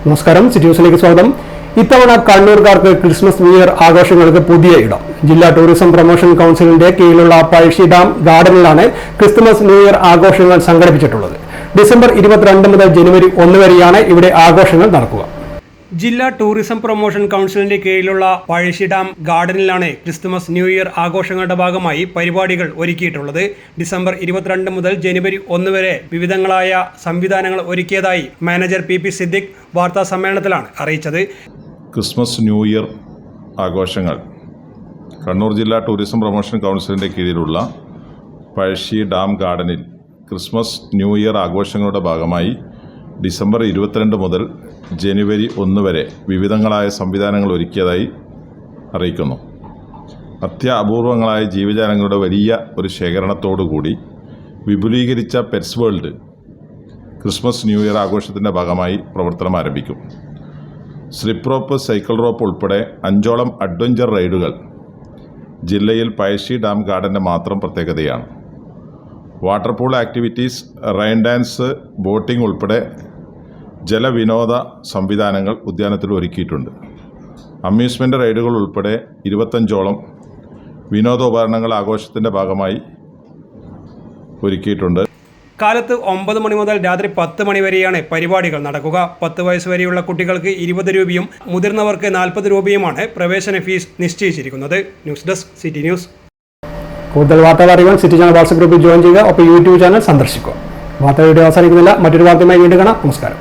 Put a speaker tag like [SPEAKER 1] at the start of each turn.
[SPEAKER 1] നമസ്കാരം, സിറ്റി ന്യൂസിലേക്ക് സ്വാഗതം. ഇത്തവണ കണ്ണൂർക്കാർക്ക് ക്രിസ്മസ് ന്യൂ ഇയർ ആഘോഷങ്ങൾക്ക് പുതിയ ഇടം. ജില്ലാ ടൂറിസം പ്രൊമോഷൻ കൗൺസിലിന്റെ കീഴിലുള്ള പഴശ്ശി ഡാം ഗാർഡനിലാണ് ക്രിസ്മസ് ന്യൂ ഇയർ ആഘോഷങ്ങൾ സംഘടിപ്പിച്ചിട്ടുള്ളത്. ഡിസംബർ 22 മുതൽ ജനുവരി 1 വരെയാണ് ഇവിടെ ആഘോഷങ്ങൾ നടക്കുക. ജില്ലാ ടൂറിസം പ്രൊമോഷൻ കൗൺസിലിന്റെ കീഴിലുള്ള പഴശ്ശി ഡാം ഗാർഡനിലാണ് ക്രിസ്തുമസ് ന്യൂ ഇയർ ആഘോഷങ്ങളുടെ ഭാഗമായി പരിപാടികൾ ഒരുക്കിയിട്ടുള്ളത്. ഡിസംബർ 22 മുതൽ ജനുവരി 1 വരെ വിവിധങ്ങളായ സംവിധാനങ്ങൾ ഒരുക്കിയതായി മാനേജർ പി സിദ്ദിഖ് വാർത്താ സമ്മേളനത്തിലാണ് അറിയിച്ചത്.
[SPEAKER 2] ക്രിസ്മസ് ന്യൂ ഇയർ ആഘോഷങ്ങൾ കണ്ണൂർ ജില്ലാ ടൂറിസം പ്രൊമോഷൻ കൗൺസിലിന്റെ കീഴിലുള്ള പഴശ്ശി ഡാം ഗാർഡനിൽ ക്രിസ്മസ് ന്യൂ ഇയർ ആഘോഷങ്ങളുടെ ഭാഗമായി ഡിസംബർ 22 മുതൽ ജനുവരി 1 വരെ വിവിധങ്ങളായ സംവിധാനങ്ങൾ ഒരുക്കിയതായി അറിയിക്കുന്നു. അത്യപൂർവങ്ങളായ ജീവജാലങ്ങളുടെ വലിയ ഒരു ശേഖരണത്തോടുകൂടി വിപുലീകരിച്ച pets world Christmas new year ആഘോഷത്തിൻ്റെ ഭാഗമായി പ്രവർത്തനം ആരംഭിക്കും. സ്ലിപ്പ് റോപ്പ്, സൈക്കിൾ റോപ്പ് ഉൾപ്പെടെ 5ഓളം അഡ്വഞ്ചർ റൈഡുകൾ ജില്ലയിൽ പഴശ്ശി ഡാം ഗാർഡൻ്റെ മാത്രം പ്രത്യേകതയാണ്. Water pool activities, rain dance, boating ഉൾപ്പെടെ ജലവിനോദ സംവിധാനങ്ങൾ ഉദ്യാനത്തിൽ ഒരുക്കിയിട്ടുണ്ട്. അമ്യൂസ്മെൻ്റ് റൈഡുകൾ ഉൾപ്പെടെ 25ഓളം വിനോദോപകരണങ്ങൾ ആഘോഷത്തിൻ്റെ ഭാഗമായി ഒരുക്കിയിട്ടുണ്ട്.
[SPEAKER 1] കാലത്ത് 9 മണി മുതൽ രാത്രി 10 മണി വരെയാണ് പരിപാടികൾ നടക്കുക. 10 വയസ്സ് വരെയുള്ള കുട്ടികൾക്ക് 20 രൂപയും മുതിർന്നവർക്ക് 40 രൂപയുമാണ് പ്രവേശന ഫീസ് നിശ്ചയിച്ചിരിക്കുന്നത്. News desk, city news. കൂടുതൽ വാർത്തകൾ അറിയാൻ സിറ്റി ചാനൽ വാട്സ്ആപ്പ് ഗ്രൂപ്പിൽ ജോയിൻ ചെയ്യുക. ഒപ്പം യൂട്യൂബ് ചാനൽ സന്ദർശിക്കുക. വാർത്ത വീഡിയോ അവസാനിക്കുന്നില്ല. മറ്റൊരു വാർത്തയുമായി വീണ്ടും കാണാം. നമസ്കാരം.